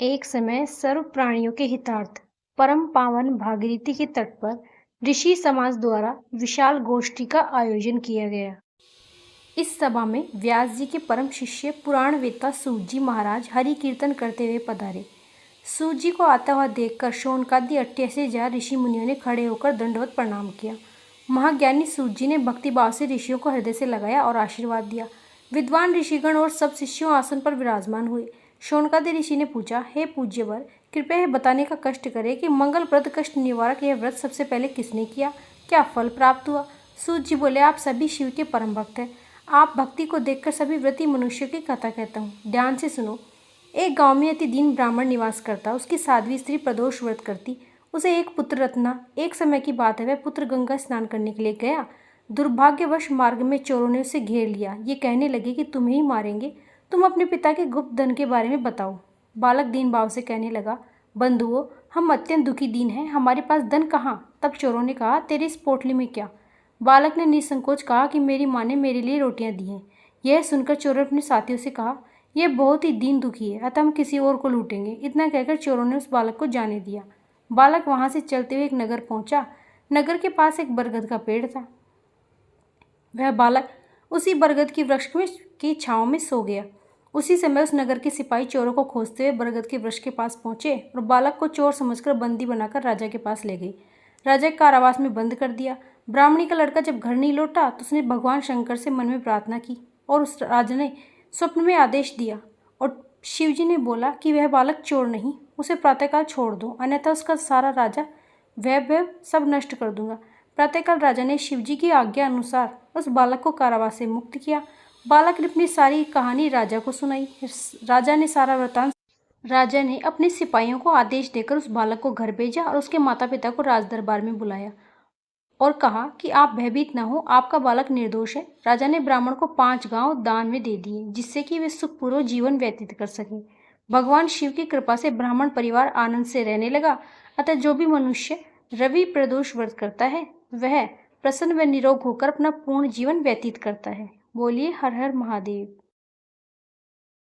एक समय सर्व प्राणियों के हितार्थ परम पावन भागीरथी के तट पर ऋषि समाज द्वारा विशाल गोष्ठी का आयोजन किया गया। इस सभा में व्यास जी के परम शिष्य पुराण वेत्ता सूत जी महाराज हरि कीर्तन करते हुए पधारे। सूत जी को आता हुआ देखकर शौनकादि 88 ऋषि मुनियों ने खड़े होकर दंडवत प्रणाम किया। महाज्ञानी सूत जी ने भक्तिभाव से ऋषियों को हृदय से लगाया और आशीर्वाद दिया। विद्वान ऋषिगण और सब शिष्यों आसन पर विराजमान हुए। शौनकादि ऋषि ने पूछा, हे पूज्यवर, कृपया यह बताने का कष्ट करें कि मंगलप्रद कष्ट निवारक यह व्रत सबसे पहले किसने किया, क्या फल प्राप्त हुआ। सूत जी बोले, आप सभी शिव के परम भक्त हैं। आप भक्ति को देखकर सभी व्रती मनुष्यों की कथा कहता हूँ, ध्यान से सुनो। एक गांव में अति दीन ब्राह्मण निवास करता। उसकी साध्वी स्त्री प्रदोष व्रत करती। उसे एक पुत्र रत्ना। एक समय की बात है, वह पुत्र गंगा स्नान करने के लिए गया। दुर्भाग्यवश मार्ग में चोरों ने उसे घेर लिया। ये कहने लगे कि तुम्हें ही मारेंगे, तुम अपने पिता के गुप्त धन के बारे में बताओ। बालक दीन भाव से कहने लगा, बंधुओं, हम अत्यंत दुखी दीन हैं, हमारे पास धन कहाँ। तब चोरों ने कहा, तेरी इस पोटली में क्या। बालक ने निसंकोच कहा कि मेरी माँ ने मेरे लिए रोटियां दी हैं। यह सुनकर चोरों ने अपने साथियों से कहा, यह बहुत ही दीन दुखी है, अतः हम किसी और को लूटेंगे। इतना कहकर चोरों ने उस बालक को जाने दिया। बालक वहां से चलते हुए एक नगर पहुंचा। नगर के पास एक बरगद का पेड़ था। वह बालक उसी बरगद की वृक्ष की छांव में सो गया। उसी समय उस नगर के सिपाही चोरों को खोजते हुए बरगद के वृक्ष के पास पहुंचे और बालक को चोर समझकर बंदी बनाकर राजा के पास ले गए। राजा के कारावास में बंद कर दिया। ब्राह्मणी का लड़का जब घर नहीं लौटा तो उसने भगवान शंकर से मन में प्रार्थना की और उस राजा ने स्वप्न में आदेश दिया और शिवजी ने बोला कि वह बालक चोर नहीं, उसे प्रातःकाल छोड़ दो, अन्यथा उसका सारा राजा वैभव सब नष्ट कर दूंगा। प्रातःकाल राजा ने शिवजी की आज्ञा अनुसार उस बालक को कारावास से मुक्त किया। बालक ने अपनी सारी कहानी राजा को सुनाई। राजा ने अपने सिपाहियों को आदेश देकर उस बालक को घर भेजा और उसके माता पिता को राज दरबार में बुलाया और कहा कि आप भयभीत न हो, आपका बालक निर्दोष है। राजा ने ब्राह्मण को 5 गांव दान में दे दिए, जिससे कि वे सुखपूर्वक जीवन व्यतीत कर सकें। भगवान शिव की कृपा से ब्राह्मण परिवार आनंद से रहने लगा। अतः जो भी मनुष्य रवि प्रदोष व्रत करता है वह प्रसन्न व निरोग होकर अपना पूर्ण जीवन व्यतीत करता है। बोलिए हर हर महादेव।